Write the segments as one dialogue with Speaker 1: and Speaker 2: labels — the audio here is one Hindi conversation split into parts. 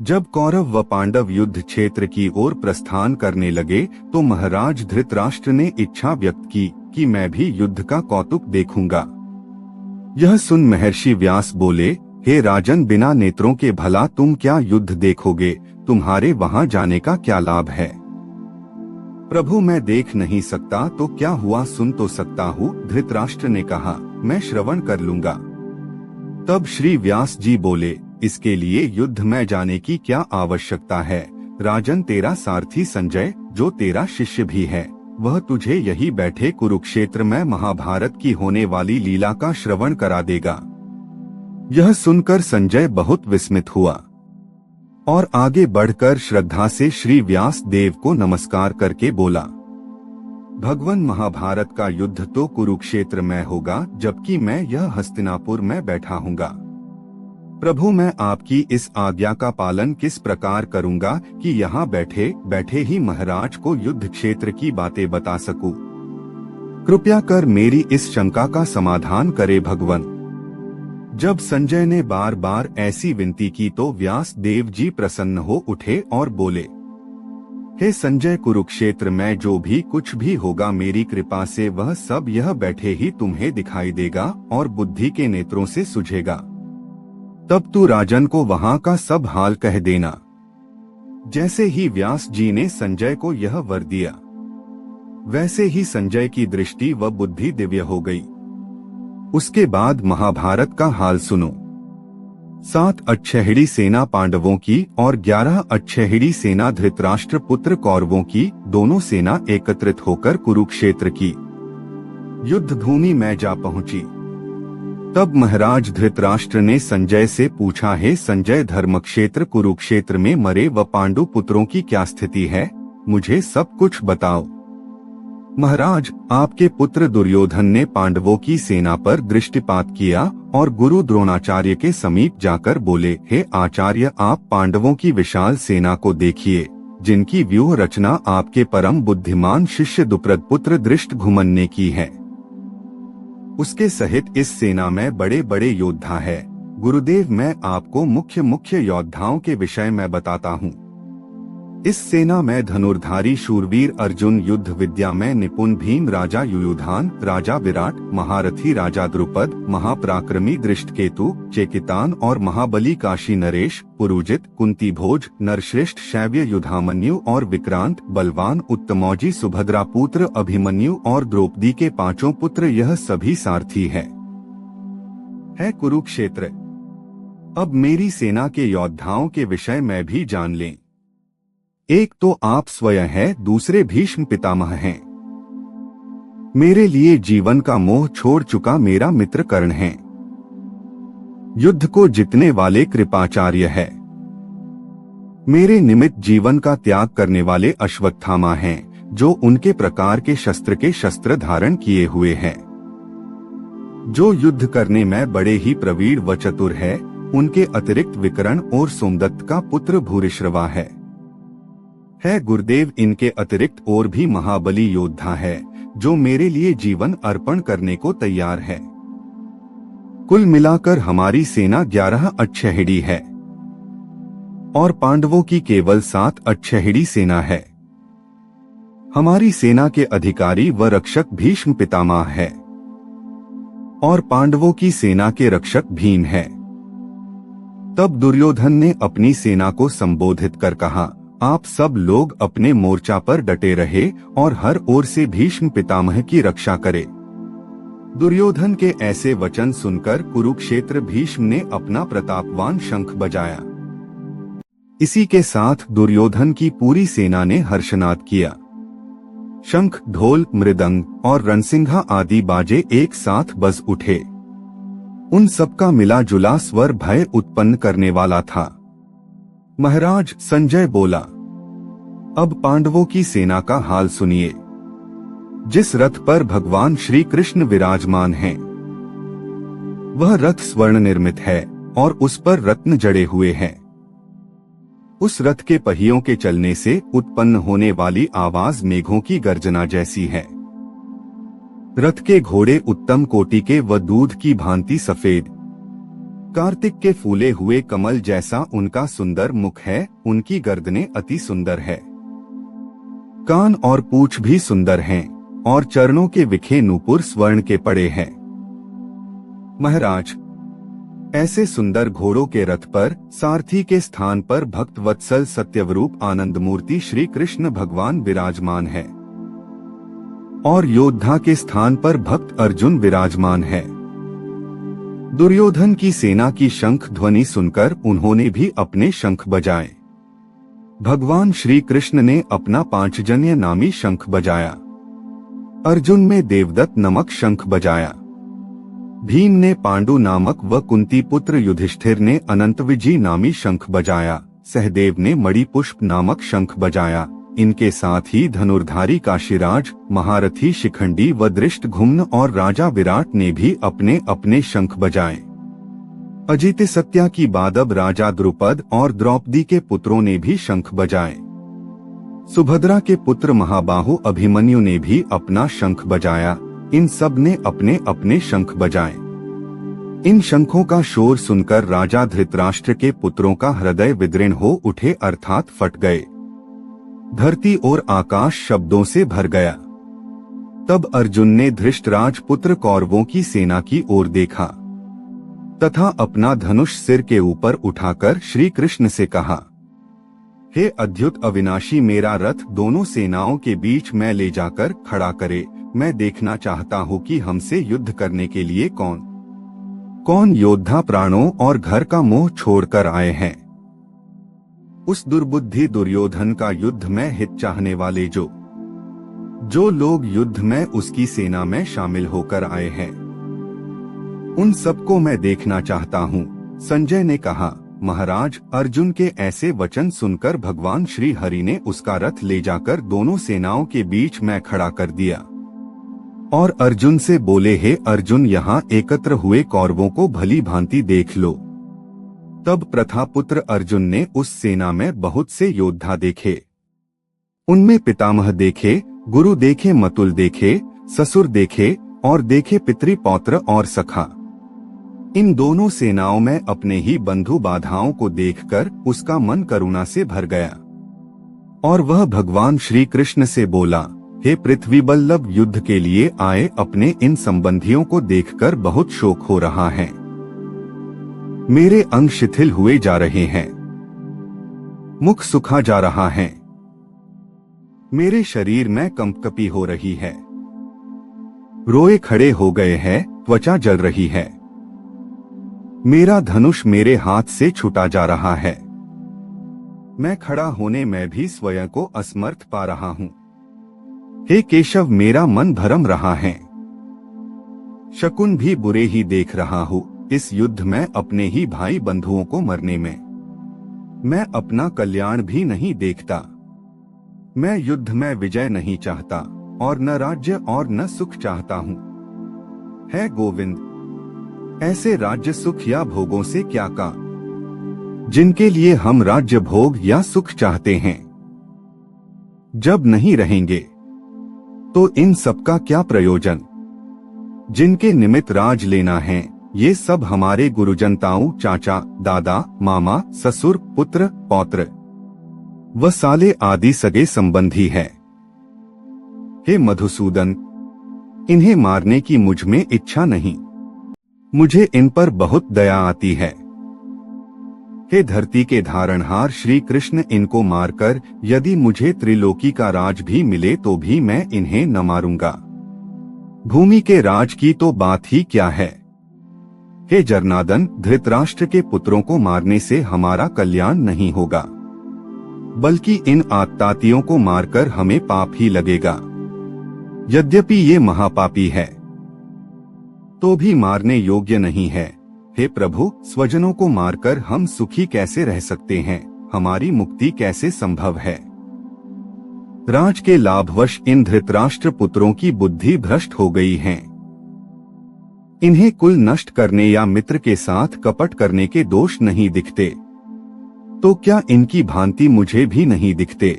Speaker 1: जब कौरव व पांडव युद्ध क्षेत्र की ओर प्रस्थान करने लगे तो महाराज धृतराष्ट्र ने इच्छा व्यक्त की कि मैं भी युद्ध का कौतुक देखूंगा। यह सुन महर्षि व्यास बोले, हे राजन, बिना नेत्रों के भला तुम क्या युद्ध देखोगे? तुम्हारे वहां जाने का क्या लाभ है? प्रभु, मैं देख नहीं सकता तो क्या हुआ, सुन तो सकता हूँ। धृतराष्ट्र ने कहा, मैं श्रवण कर लूंगा। तब श्री व्यास जी बोले, इसके लिए युद्ध में जाने की क्या आवश्यकता है? राजन, तेरा सारथी संजय, जो तेरा शिष्य भी है, वह तुझे यही बैठे कुरुक्षेत्र में महाभारत की होने वाली लीला का श्रवण करा देगा। यह सुनकर संजय बहुत विस्मित हुआ और आगे बढ़कर श्रद्धा से श्री व्यास देव को नमस्कार करके बोला, भगवान, महाभारत का युद्ध तो कुरुक्षेत्र में होगा, जबकि मैं यह हस्तिनापुर में बैठा हूँगा। प्रभु, मैं आपकी इस आज्ञा का पालन किस प्रकार करूँगा कि यहाँ बैठे बैठे ही महाराज को युद्ध क्षेत्र की बातें बता सकूं? कृपया कर मेरी इस शंका का समाधान करे भगवान। जब संजय ने बार बार ऐसी विनती की तो व्यास देव जी प्रसन्न हो उठे और बोले, हे संजय, कुरुक्षेत्र में जो भी कुछ भी होगा, मेरी कृपा से वह सब यह बैठे ही तुम्हें दिखाई देगा और बुद्धि के नेत्रों से सुझेगा। तब तू राजन को वहां का सब हाल कह देना। जैसे ही व्यास जी ने संजय को यह वर दिया, वैसे ही संजय की दृष्टि व बुद्धि दिव्य हो गई। उसके बाद महाभारत का हाल सुनो। 7 अक्षौहिणी सेना पांडवों की और 11 अक्षौहिणी सेना धृतराष्ट्र पुत्र कौरवों की, दोनों सेना एकत्रित होकर कुरुक्षेत्र की युद्ध भूमि में जा पहुंची। तब महाराज धृतराष्ट्र ने संजय से पूछा, हे संजय, धर्मक्षेत्र कुरुक्षेत्र में मरे व पांडु पुत्रों की क्या स्थिति है? मुझे सब कुछ बताओ। महाराज, आपके पुत्र दुर्योधन ने पांडवों की सेना पर दृष्टिपात किया और गुरु द्रोणाचार्य के समीप जाकर बोले, हे आचार्य, आप पांडवों की विशाल सेना को देखिए, जिनकी व्यूह रचना आपके परम बुद्धिमान शिष्य दुप्रद पुत्र धृष्टद्युम्न ने की है। उसके सहित इस सेना में बड़े बड़े योद्धा है। गुरुदेव, मैं आपको मुख्य योद्धाओं के विषय में बताता हूँ। इस सेना में धनुर्धारी शूरवीर अर्जुन, युद्ध विद्या में निपुण भीम, राजा युयुधान, राजा विराट, महारथी राजा द्रुपद, महापराक्रमी दृष्टकेतु, चेकितान और महाबली काशी नरेश, पुरुजित, कुंती भोज, नरश्रेष्ठ शैव्य युधामन्यु और विक्रांत, बलवान उत्तमौजी सुभद्रा पुत्र अभिमन्यु और द्रौपदी के 5 पुत्र, यह सभी सारथी है कुरुक्षेत्र। अब मेरी सेना के योद्धाओं के विषय में भी जान लें। एक तो आप स्वयं हैं, दूसरे भीष्म पितामह हैं। मेरे लिए जीवन का मोह छोड़ चुका मेरा मित्र कर्ण है। युद्ध को जीतने वाले कृपाचार्य है। मेरे निमित्त जीवन का त्याग करने वाले अश्वत्थामा हैं, जो उनके प्रकार के शस्त्र धारण किए हुए हैं। जो युद्ध करने में बड़े ही प्रवीण व चतुर है, उनके अतिरिक्त विकर्ण और सोमदत्त का पुत्र भूरिश्रवा है गुरुदेव। इनके अतिरिक्त और भी महाबली योद्धा है, जो मेरे लिए जीवन अर्पण करने को तैयार है। कुल मिलाकर हमारी सेना 11 अक्षौहिणी है और पांडवों की केवल 7 अक्षौहिणी सेना है। हमारी सेना के अधिकारी व रक्षक भीष्म पितामह है और पांडवों की सेना के रक्षक भीम है। तब दुर्योधन ने अपनी सेना को संबोधित कर कहा, आप सब लोग अपने मोर्चा पर डटे रहे और हर ओर से भीष्म पितामह की रक्षा करे। दुर्योधन के ऐसे वचन सुनकर कुरुक्षेत्र भीष्म ने अपना प्रतापवान शंख बजाया। इसी के साथ दुर्योधन की पूरी सेना ने हर्षनाद किया। शंख, ढोल, मृदंग और रणसिंघा आदि बाजे एक साथ बज उठे। उन सबका मिला जुला स्वर भय उत्पन्न करने वाला था। महाराज, संजय बोला, अब पांडवों की सेना का हाल सुनिए। जिस रथ पर भगवान श्री कृष्ण विराजमान हैं, वह रथ स्वर्ण निर्मित है और उस पर रत्न जड़े हुए हैं। उस रथ के पहियों के चलने से उत्पन्न होने वाली आवाज मेघों की गर्जना जैसी है। रथ के घोड़े उत्तम कोटि के व दूध की भांति सफेद, कार्तिक के फूले हुए कमल जैसा उनका सुंदर मुख है, उनकी गर्दनें अति सुंदर है, कान और पूंछ भी सुंदर हैं, और चरणों के विखे नूपुर स्वर्ण के पड़े हैं। महाराज, ऐसे सुंदर घोड़ों के रथ पर सारथी के स्थान पर भक्त वत्सल सत्यवरूप आनंद मूर्ति श्री कृष्ण भगवान विराजमान है, और योद्धा के स्थान पर भक्त अर्जुन विराजमान है। दुर्योधन की सेना की शंख ध्वनि सुनकर उन्होंने भी अपने शंख बजाए। भगवान श्री कृष्ण ने अपना पांचजन्य नामी शंख बजाया। अर्जुन में देवदत्त नमक शंख बजाया। भीम ने पांडु नामक व कुंती पुत्र युधिष्ठिर ने अनंतविजय नामी शंख बजाया। सहदेव ने मणिपुष्प नामक शंख बजाया। इनके साथ ही धनुर्धारी काशीराज, महारथी शिखंडी व दृष्टघुम्न और राजा विराट ने भी अपने अपने शंख बजाए। अजितसत्या की बादब राजा द्रुपद और द्रौपदी के पुत्रों ने भी शंख बजाए। सुभद्रा के पुत्र महाबाहु अभिमन्यु ने भी अपना शंख बजाया। इन सब ने अपने अपने शंख बजाए। इन शंखों का शोर सुनकर राजा धृतराष्ट्र के पुत्रों का हृदय विदीर्ण हो उठे, अर्थात फट गए। धरती और आकाश शब्दों से भर गया। तब अर्जुन ने धृष्टराज पुत्र कौरवों की सेना की ओर देखा तथा अपना धनुष सिर के ऊपर उठाकर श्री कृष्ण से कहा, हे अद्युत अविनाशी, मेरा रथ दोनों सेनाओं के बीच में ले जाकर खड़ा करे। मैं देखना चाहता हूँ कि हमसे युद्ध करने के लिए कौन कौन योद्धा प्राणों और घर का मोह छोड़कर आए हैं। उस दुर्बुद्धि दुर्योधन का युद्ध में हित चाहने वाले जो लोग युद्ध में उसकी सेना में शामिल होकर आए हैं, उन सबको मैं देखना चाहता हूँ। संजय ने कहा, महाराज, अर्जुन के ऐसे वचन सुनकर भगवान श्री हरि ने उसका रथ ले जाकर दोनों सेनाओं के बीच में खड़ा कर दिया और अर्जुन से बोले, हे अर्जुन, यहाँ एकत्र हुए कौरवों को भली भांति देख लो। तब प्रथापुत्र अर्जुन ने उस सेना में बहुत से योद्धा देखे। उनमें पितामह देखे, गुरु देखे, मतुल देखे, ससुर देखे और देखे पितृ पौत्र और सखा। इन दोनों सेनाओं में अपने ही बंधु बाधाओं को देखकर उसका मन करुणा से भर गया और वह भगवान श्री कृष्ण से बोला, हे पृथ्वी बल्लभ, युद्ध के लिए आए अपने इन संबंधियों को देखकर बहुत शोक हो रहा है। मेरे अंग शिथिल हुए जा रहे हैं, मुख सुखा जा रहा है, मेरे शरीर में कंपकपी हो रही है, रोए खड़े हो गए हैं, त्वचा जल रही है, मेरा धनुष मेरे हाथ से छूटा जा रहा है, मैं खड़ा होने में भी स्वयं को असमर्थ पा रहा हूँ। हे केशव, मेरा मन भरम रहा है, शकुन भी बुरे ही देख रहा हूँ। इस युद्ध में अपने ही भाई बंधुओं को मरने में मैं अपना कल्याण भी नहीं देखता। मैं युद्ध में विजय नहीं चाहता और न राज्य और न सुख चाहता हूँ। है गोविंद, ऐसे राज्य सुख या भोगों से क्या काम, जिनके लिए हम राज्य भोग या सुख चाहते हैं, जब नहीं रहेंगे तो इन सब का क्या प्रयोजन। जिनके निमित्त राज लेना है, ये सब हमारे गुरुजनताओं, चाचा, दादा, मामा, ससुर, पुत्र, पौत्र व साले आदि सगे संबंधी है। हे मधुसूदन, इन्हें मारने की मुझ में इच्छा नहीं, मुझे इन पर बहुत दया आती है। हे धरती के धारणहार श्री कृष्ण, इनको मारकर यदि मुझे त्रिलोकी का राज भी मिले तो भी मैं इन्हें न मारूंगा। भूमि के राज की तो बात ही क्या है। हे जरनादन, धृतराष्ट्र के पुत्रों को मारने से हमारा कल्याण नहीं होगा, बल्कि इन आततातियों को मारकर हमें पाप ही लगेगा। यद्यपि ये महापापी है तो भी मारने योग्य नहीं है। हे प्रभु, स्वजनों को मारकर हम सुखी कैसे रह सकते हैं, हमारी मुक्ति कैसे संभव है। राज के लाभवश इन धृतराष्ट्र पुत्रों की बुद्धि भ्रष्ट हो गई है। इन्हें कुल नष्ट करने या मित्र के साथ कपट करने के दोष नहीं दिखते, तो क्या इनकी भांति मुझे भी नहीं दिखते।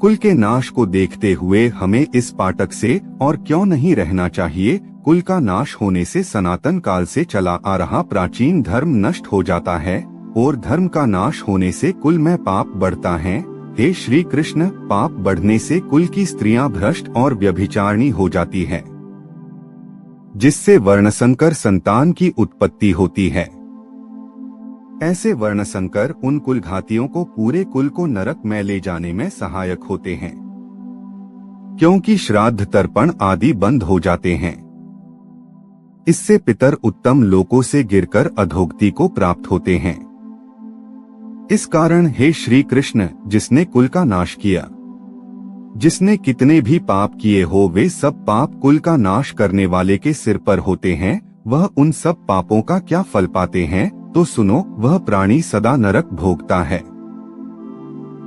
Speaker 1: कुल के नाश को देखते हुए हमें इस पाटक से और क्यों नहीं रहना चाहिए। कुल का नाश होने से सनातन काल से चला आ रहा प्राचीन धर्म नष्ट हो जाता है और धर्म का नाश होने से कुल में पाप बढ़ता है। हे श्री कृष्ण, पाप बढ़ने से कुल की स्त्रियां भ्रष्ट और व्यभिचारिणी हो जाती है, जिससे वर्णसंकर संतान की उत्पत्ति होती है। ऐसे वर्णसंकर उन कुलघातियों को पूरे कुल को नरक में ले जाने में सहायक होते हैं, क्योंकि श्राद्ध तर्पण आदि बंद हो जाते हैं। इससे पितर उत्तम लोकों से गिरकर अधोगति को प्राप्त होते हैं। इस कारण हे श्री कृष्ण, जिसने कुल का नाश किया, जिसने कितने भी पाप किए हो वे सब पाप कुल का नाश करने वाले के सिर पर होते हैं। वह उन सब पापों का क्या फल पाते हैं? तो सुनो, वह प्राणी सदा नरक भोगता है।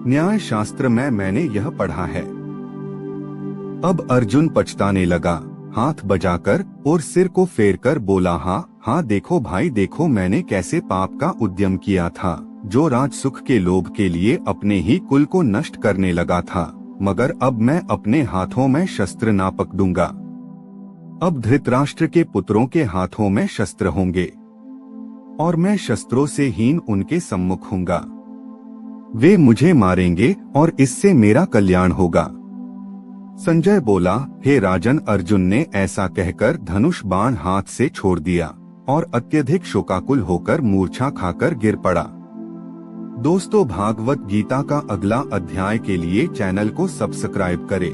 Speaker 1: न्याय शास्त्र में मैंने यह पढ़ा है। अब अर्जुन पछताने लगा, हाथ बजाकर और सिर को फेरकर बोला, हाँ देखो भाई देखो, मैंने कैसे पाप का उद्यम किया था, जो राज सुख के लोभ के लिए अपने ही कुल को नष्ट करने लगा था। मगर अब मैं अपने हाथों में शस्त्र ना पकड़ूंगा। अब धृतराष्ट्र के पुत्रों के हाथों में शस्त्र होंगे और मैं शस्त्रों से हीन उनके सम्मुख हूंगा। वे मुझे मारेंगे और इससे मेरा कल्याण होगा। संजय बोला, हे राजन, अर्जुन ने ऐसा कहकर धनुष बाण हाथ से छोड़ दिया और अत्यधिक शोकाकुल होकर मूर्छा खाकर गिर पड़ा। दोस्तों, भागवत गीता का अगला अध्याय के लिए चैनल को सब्सक्राइब करें।